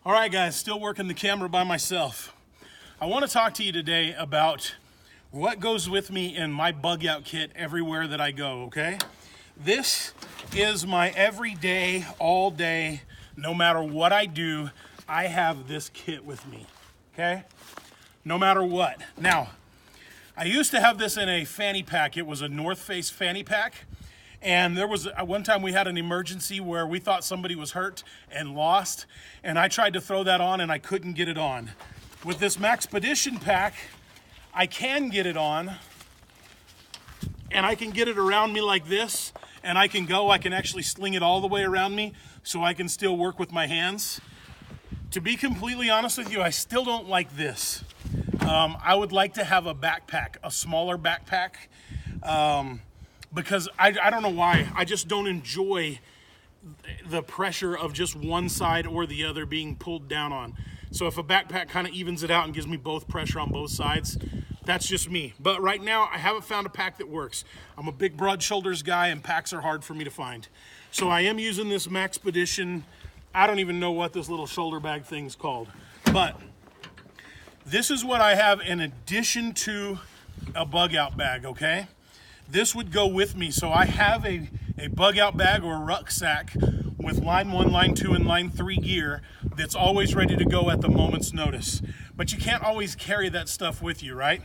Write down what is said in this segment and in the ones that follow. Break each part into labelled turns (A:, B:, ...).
A: All right, guys, still working the camera by myself. I want to talk to you today about what goes with me in my bug out kit everywhere that I go, okay? This is my everyday, all day, no matter what I do, I have this kit with me, okay? No matter what. Now, I used to have this in a fanny pack. It was a North Face fanny pack. And there was one time we had an emergency where we thought somebody was hurt and lost, and I tried to throw that on and I couldn't get it on. With this Maxpedition pack, I can get it on, and I can get it around me like this, and I can actually sling it all the way around me so I can still work with my hands. To be completely honest with you, I still don't like this. I would like to have a backpack, a smaller backpack. Because I don't know why, I just don't enjoy the pressure of just one side or the other being pulled down on. So if a backpack kind of evens it out and gives me both pressure on both sides, that's just me. But right now, I haven't found a pack that works. I'm a big broad shoulders guy and packs are hard for me to find. So I am using this Maxpedition. I don't even know what this little shoulder bag thing's called. But this is what I have in addition to a bug out bag, okay? This would go with me. So I have a bug out bag or a rucksack with line 1, line 2, and line 3 gear that's always ready to go at the moment's notice. But you can't always carry that stuff with you, right?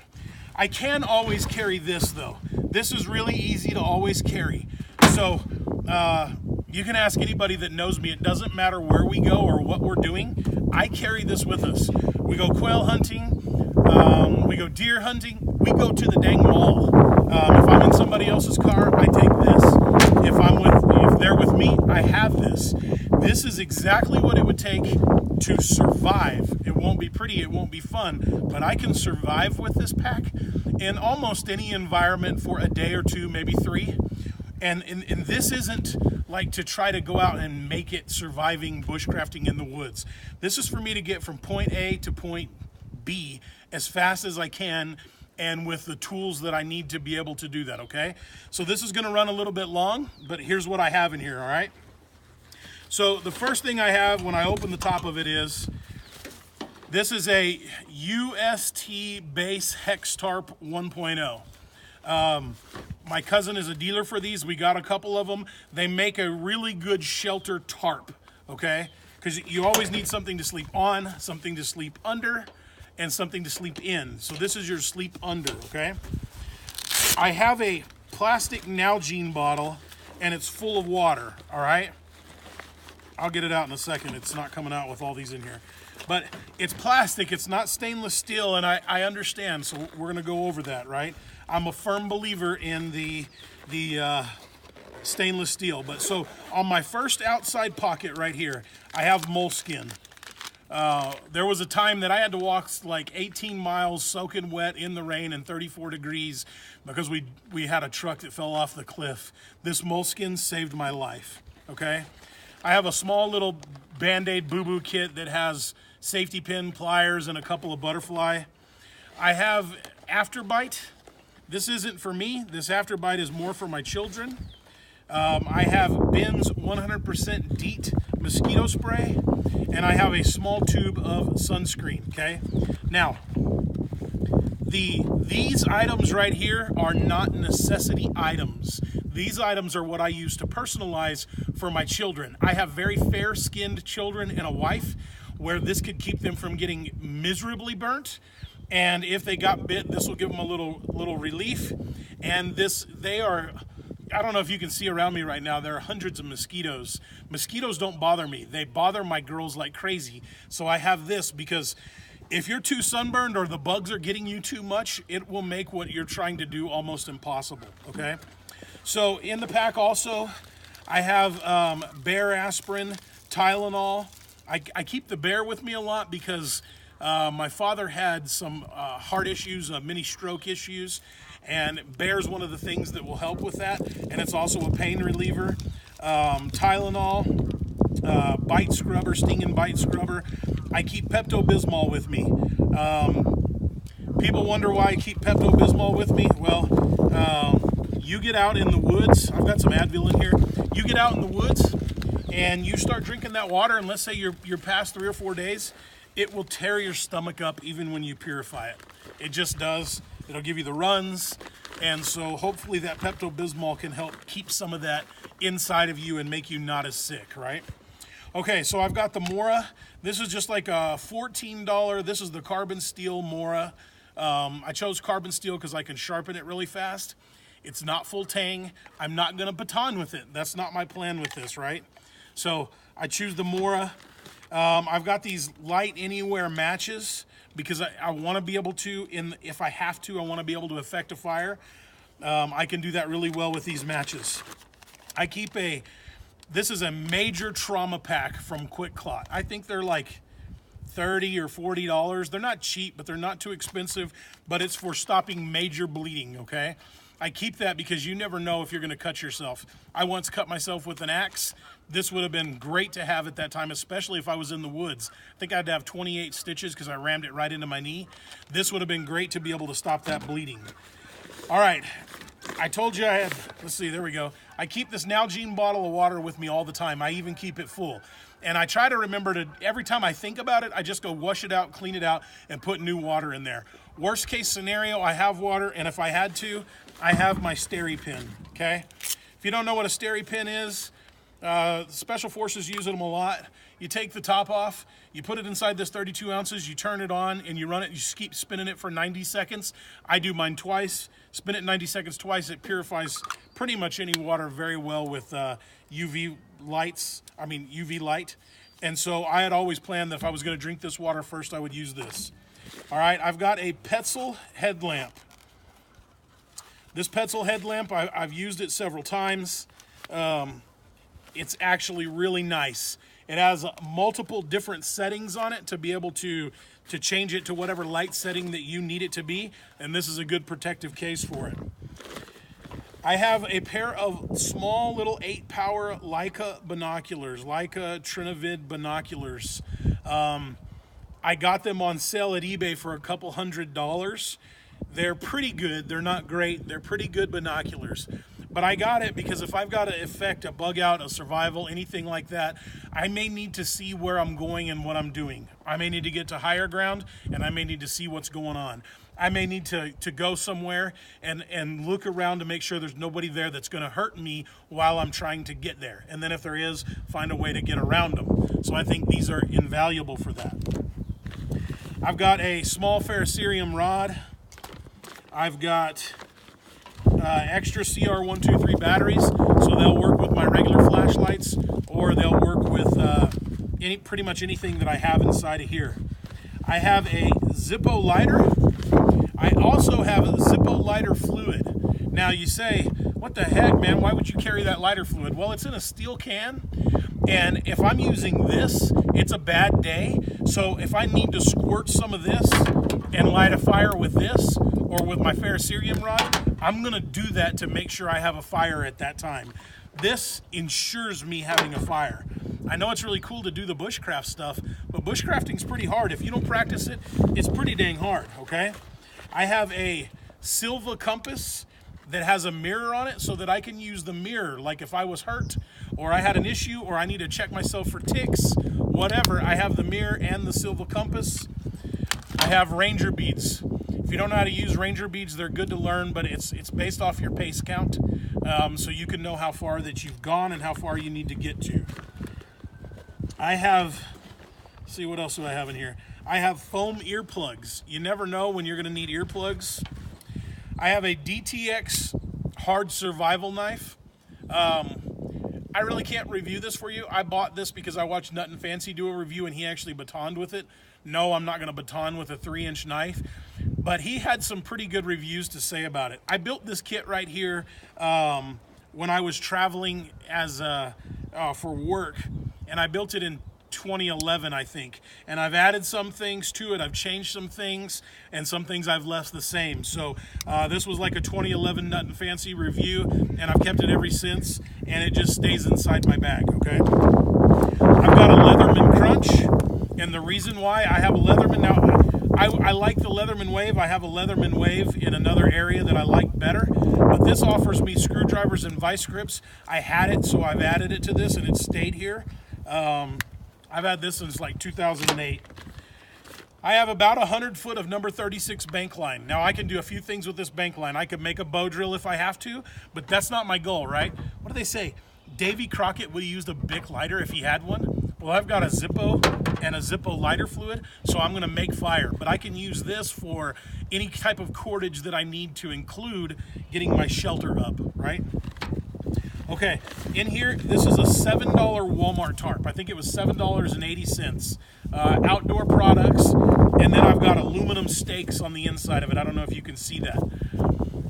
A: I can always carry this though. This is really easy to always carry. So you can ask anybody that knows me. It doesn't matter where we go or what we're doing. I carry this with us. We go quail hunting, we go deer hunting, we go to the dang mall. If I'm in somebody else's car, I take this. If they're with me, I have this. This is exactly what it would take to survive. It won't be pretty, it won't be fun, but I can survive with this pack in almost any environment for a day or two, maybe 3. And this isn't like to try to go out and make it surviving bushcrafting in the woods. This is for me to get from point A to point B as fast as I can and with the tools that I need to be able to do that, okay? So this is gonna run a little bit long, but here's what I have in here, all right? So the first thing I have when I open the top of it is, this is a UST Base Hex Tarp 1.0. My cousin is a dealer for these. We got a couple of them. They make a really good shelter tarp, okay? Because you always need something to sleep on, something to sleep under, and something to sleep in. So this is your sleep under, okay? I have a plastic Nalgene bottle and it's full of water, all right? I'll get it out in a second. It's not coming out with all these in here. But it's plastic, it's not stainless steel, and I understand, so we're gonna go over that, right? I'm a firm believer in the stainless steel. But so on my first outside pocket right here, I have moleskin. There was a time that I had to walk like 18 miles soaking wet in the rain and 34 degrees because we had a truck that fell off the cliff. This moleskin saved my life, okay? I have a small little Band-Aid boo-boo kit that has safety pin, pliers, and a couple of butterfly. I have Afterbite. This isn't for me. This Afterbite is more for my children. I have Ben's 100% DEET mosquito spray, and I have a small tube of sunscreen, okay? Now, these items right here are not necessity items. These items are what I use to personalize for my children. I have very fair-skinned children and a wife where this could keep them from getting miserably burnt. And if they got bit, this will give them a little relief. And I don't know if you can see around me right now, there are hundreds of mosquitoes. Mosquitoes don't bother me. They bother my girls like crazy. So I have this because if you're too sunburned or the bugs are getting you too much, it will make what you're trying to do almost impossible, okay? So in the pack also, I have Bayer aspirin, Tylenol. I keep the Bayer with me a lot because my father had some heart issues, mini stroke issues, and Bayer's one of the things that will help with that, and it's also a pain reliever. Tylenol, bite scrubber, sting and bite scrubber. I keep Pepto-Bismol with me. People wonder why I keep Pepto-Bismol with me. Well, you get out in the woods, I've got some Advil in here. You get out in the woods and you start drinking that water, and let's say you're past 3 or 4 days, it will tear your stomach up even when you purify it. It just does. It'll give you the runs, and so hopefully that Pepto-Bismol can help keep some of that inside of you and make you not as sick, right? Okay, so I've got the Mora. This is just like a $14. This is the carbon steel Mora. I chose carbon steel because I can sharpen it really fast. It's not full tang. I'm not gonna baton with it. That's not my plan with this, right? So I choose the Mora. I've got these light anywhere matches because I want to be able to, if I have to, I want to be able to affect a fire. I can do that really well with these matches. I keep this is a major trauma pack from QuikClot. I think they're like $30 or $40. They're not cheap, but they're not too expensive, but it's for stopping major bleeding, okay? I keep that because you never know if you're gonna cut yourself. I once cut myself with an axe. This would have been great to have at that time, especially if I was in the woods. I think I had to have 28 stitches because I rammed it right into my knee. This would have been great to be able to stop that bleeding. All right, I told you I had, let's see, there we go. I keep this Nalgene bottle of water with me all the time. I even keep it full. And I try to remember to, every time I think about it, I just go wash it out, clean it out, and put new water in there. Worst case scenario, I have water, and if I had to, I have my SteriPen, okay? If you don't know what a SteriPen is, Special Forces use them a lot. You take the top off, you put it inside this 32 ounces, you turn it on, and you run it, you just keep spinning it for 90 seconds. I do mine twice, spin it 90 seconds twice. It purifies pretty much any water very well with UV light. And so I had always planned that if I was gonna drink this water first, I would use this. All right, I've got a Petzl headlamp. This Petzl headlamp, I've used it several times. It's actually really nice. It has multiple different settings on it to be able to change it to whatever light setting that you need it to be, and this is a good protective case for it. I have a pair of small little 8-power Leica binoculars, Leica Trinovid binoculars. I got them on sale at eBay for a couple $100. They're pretty good. They're not great. They're pretty good binoculars. But I got it because if I've got to effect a bug out, a survival, anything like that, I may need to see where I'm going and what I'm doing. I may need to get to higher ground, and I may need to see what's going on. I may need to go somewhere and look around to make sure there's nobody there that's going to hurt me while I'm trying to get there. And then if there is, find a way to get around them. So I think these are invaluable for that. I've got a small ferrocerium rod. I've got extra CR123 batteries, so they'll work with my regular flashlights, or they'll work with pretty much anything that I have inside of here. I have a Zippo lighter. I also have a Zippo lighter fluid. Now you say, what the heck, man, why would you carry that lighter fluid? Well, it's in a steel can, and if I'm using this, it's a bad day. So if I need to squirt some of this and light a fire with this, or with my ferrocerium rod, I'm gonna do that to make sure I have a fire at that time. This ensures me having a fire. I know it's really cool to do the bushcraft stuff, but bushcrafting's pretty hard. If you don't practice it, it's pretty dang hard, okay? I have a Silva compass that has a mirror on it so that I can use the mirror, like if I was hurt, or I had an issue, or I need to check myself for ticks, whatever, I have the mirror and the Silva compass. I have Ranger beads. If you don't know how to use Ranger beads, they're good to learn, but it's based off your pace count, so you can know how far that you've gone and how far you need to get to. I have, let's see, what else do I have in here? I have foam earplugs. You never know when you're gonna need earplugs. I have a DTX hard survival knife. I really can't review this for you. I bought this because I watched Nut and Fancy do a review and he actually batoned with it. No, I'm not gonna baton with a 3-inch knife, but he had some pretty good reviews to say about it. I built this kit right here when I was traveling as for work, and I built it in 2011, I think, and I've added some things to it. I've changed some things, and some things I've left the same. So this was like a 2011 Nut and Fancy review, and I've kept it ever since, and it just stays inside my bag, okay? I've got a Leatherman Crunch, and the reason why I have a Leatherman, now I like the Leatherman Wave. I have a Leatherman Wave in another area that I like better, but But this offers me screwdrivers and vice grips. I had it, so I've added it to this, and it stayed here. I've had this since like 2008. I have about 100 foot of number 36 bank line. Now I can do a few things with this bank line. I could make a bow drill if I have to, but that's not my goal, right? What do they say? Davy Crockett would have used a Bic lighter if he had one. Well, I've got a Zippo and a Zippo lighter fluid, so I'm gonna make fire. But I can use this for any type of cordage that I need to include getting my shelter up, right? Okay, in here, this is a $7 Walmart tarp. I think it was $7.80. Outdoor products, and then I've got aluminum stakes on the inside of it. I don't know if you can see that.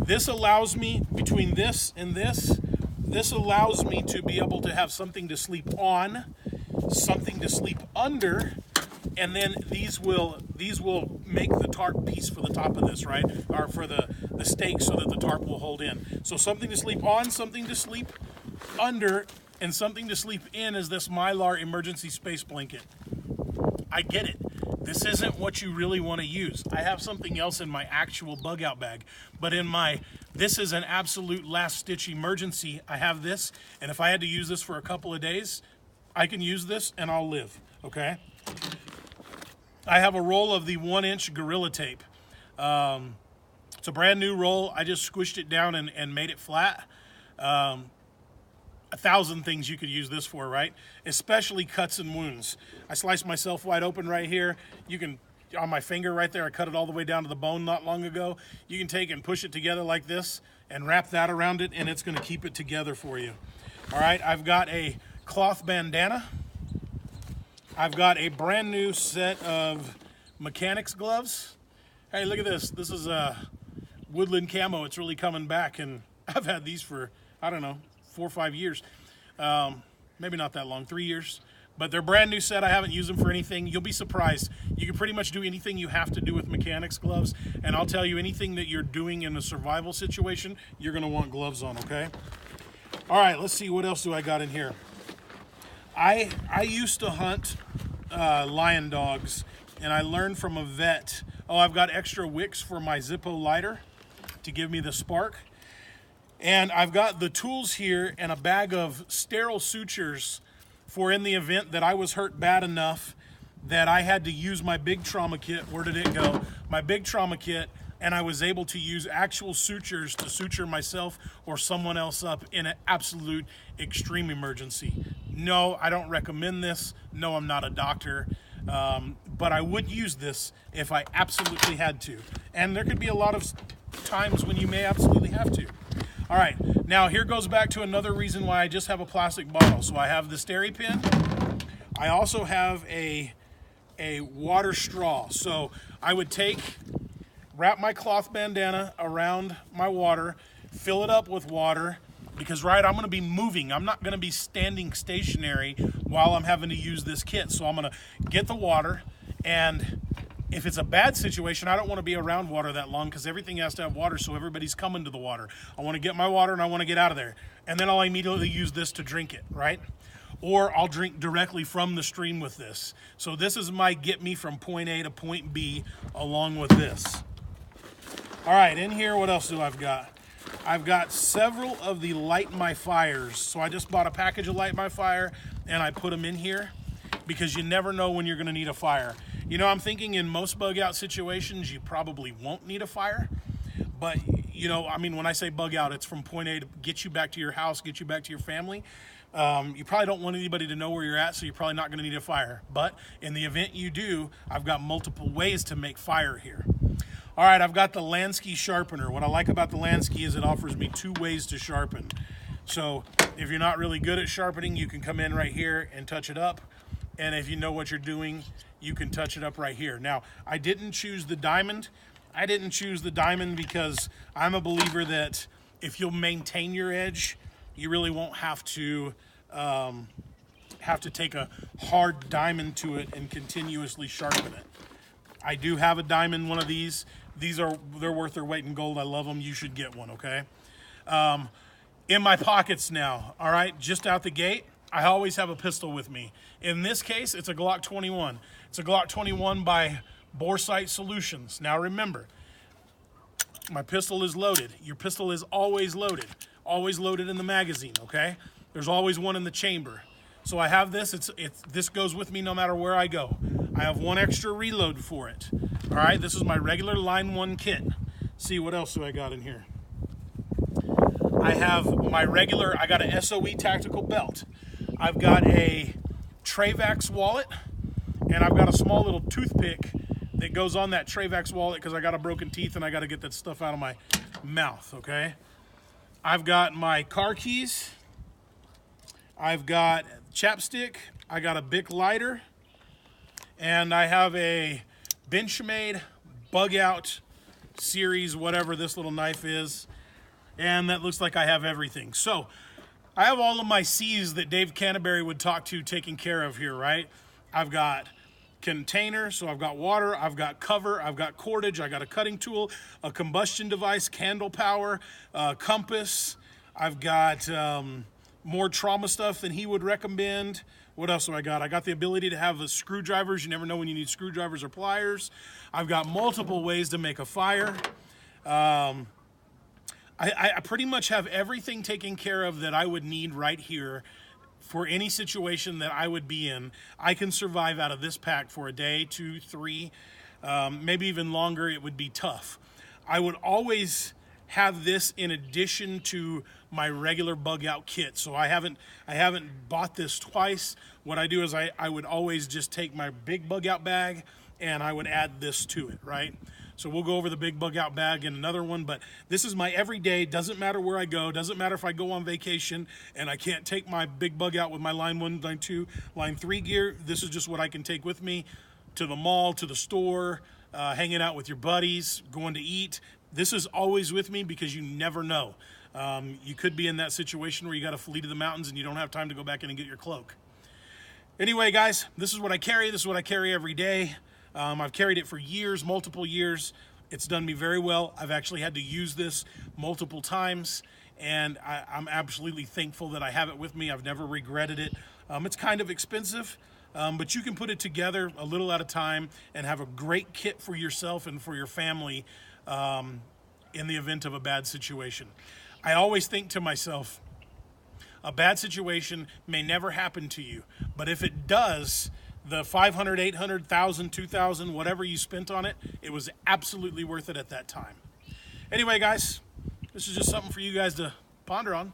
A: This allows me, between this and this allows me to be able to have something to sleep on, something to sleep under, and then these will make the tarp piece for the top of this, right? Or for the stake so that the tarp will hold in. So something to sleep on, something to sleep under, and something to sleep in is this Mylar emergency space blanket. I get it. This isn't what you really want to use. I have something else in my actual bug out bag, but in my, this is an absolute last stitch emergency. I have this, and if I had to use this for a couple of days, I can use this and I'll live, okay? I have a roll of the 1-inch Gorilla Tape. It's a brand new roll. I just squished it down and made it flat. 1,000 things you could use this for, right? Especially cuts and wounds. I sliced myself wide open right here. You can, on my finger right there, I cut it all the way down to the bone not long ago. You can take and push it together like this and wrap that around it, and it's gonna keep it together for you. All right, I've got a cloth bandana. I've got a brand new set of mechanics gloves. Hey, look at this. This is a woodland camo. It's really coming back, and I've had these for, I don't know, 4 or 5 years. Maybe not that long, 3 years. But they're brand new set. I haven't used them for anything. You'll be surprised. You can pretty much do anything you have to do with mechanics gloves. And I'll tell you, anything that you're doing in a survival situation, you're gonna want gloves on, okay? All right, let's see, what else do I got in here? I used to hunt lion dogs, and I learned from a vet. Oh, I've got extra wicks for my Zippo lighter to give me the spark. And I've got the tools here and a bag of sterile sutures for in the event that I was hurt bad enough that I had to use my big trauma kit. Where did it go? My big trauma kit, and I was able to use actual sutures to suture myself or someone else up in an absolute extreme emergency. No, I don't recommend this. No, I'm not a doctor. But I would use this if I absolutely had to. And there could be a lot of times when you may absolutely have to. All right, now here goes back to another reason why I just have a plastic bottle. So I have the SteriPen. I also have a water straw. So I would wrap my cloth bandana around my water, fill it up with water, because right, I'm gonna be moving. I'm not gonna be standing stationary while I'm having to use this kit. So I'm gonna get the water, and if it's a bad situation, I don't want to be around water that long because everything has to have water, so everybody's coming to the water. I want to get my water and I want to get out of there. And then I'll immediately use this to drink it, right? Or I'll drink directly from the stream with this. So this is my get me from point A to point B along with this. All right, in here, what else do I've got? I've got several of the Light My Fires. So I just bought a package of Light My Fire and I put them in here because you never know when you're going to need a fire. You know, I'm thinking in most bug out situations, you probably won't need a fire. But, you know, I mean, when I say bug out, it's from point A to get you back to your house, get you back to your family. You probably don't want anybody to know where you're at, so you're probably not going to need a fire. But in the event you do, I've got multiple ways to make fire here. All right, I've got the Lansky sharpener. What I like about the Lansky is it offers me 2 ways to sharpen. So if you're not really good at sharpening, you can come in right here and touch it up. And if you know what you're doing, you can touch it up right here. Now, I didn't choose the diamond. I didn't choose the diamond because I'm a believer that if you'll maintain your edge, you really won't have to take a hard diamond to it and continuously sharpen it. I do have a diamond, one of these. They're worth their weight in gold. I love them. You should get one, okay? In my pockets now, all right, just out the gate, I always have a pistol with me. In this case, it's a Glock 21. It's a Glock 21 by Boresight Solutions. Now remember, My pistol is loaded. Your pistol is always loaded in the magazine, okay? There's always one in the chamber. So I have this, this goes with me no matter where I go. I have one extra reload for it. All right, this is my regular Line 1 kit. See, what else do I got in here? I have my regular, I got an SOE tactical belt. I've got a Travax wallet, and I've got a small little toothpick that goes on that Travax wallet because I got a broken teeth and I got to get that stuff out of my mouth, okay? I've got my car keys. I've got chapstick. I got a Bic lighter. And I have a Benchmade Bug Out series, whatever this little knife is. And that looks like I have everything. So I have all of my C's that Dave Canterbury would talk to taken care of here, right? I've got container, so I've got water, I've got cover, I've got cordage, I got a cutting tool, a combustion device, candle power, compass. I've got more trauma stuff than he would recommend. What else do I got? I got the ability to have screwdrivers. You never know when you need screwdrivers or pliers. I've got multiple ways to make a fire. I pretty much have everything taken care of that I would need right here for any situation that I would be in. I can survive out of this pack for a day, 2, 3, maybe even longer. It would be tough. I would always have this in addition to my regular bug out kit. So I haven't bought this twice. What I do is I would always just take my big bug out bag and I would add this to it, right? So we'll go over the big bug out bag in another one, but this is my everyday. Doesn't matter where I go, doesn't matter if I go on vacation and I can't take my big bug out with my Line 1, Line 2, Line 3 gear. This is just what I can take with me to the mall, to the store, hanging out with your buddies, going to eat. This is always with me because you never know. You could be in that situation where you got to flee to the mountains and you don't have time to go back in and get your cloak. Anyway, guys, this is what I carry. This is what I carry every day. I've carried it for years, multiple years. It's done me very well. I've actually had to use this multiple times, and I'm absolutely thankful that I have it with me. I've never regretted it. It's kind of expensive, but you can put it together a little at a time and have a great kit for yourself and for your family in the event of a bad situation. I always think to myself, a bad situation may never happen to you, but if it does, the 500, 800, 1,000, 2,000, whatever you spent on it, it was absolutely worth it at that time. Anyway, guys, this is just something for you guys to ponder on.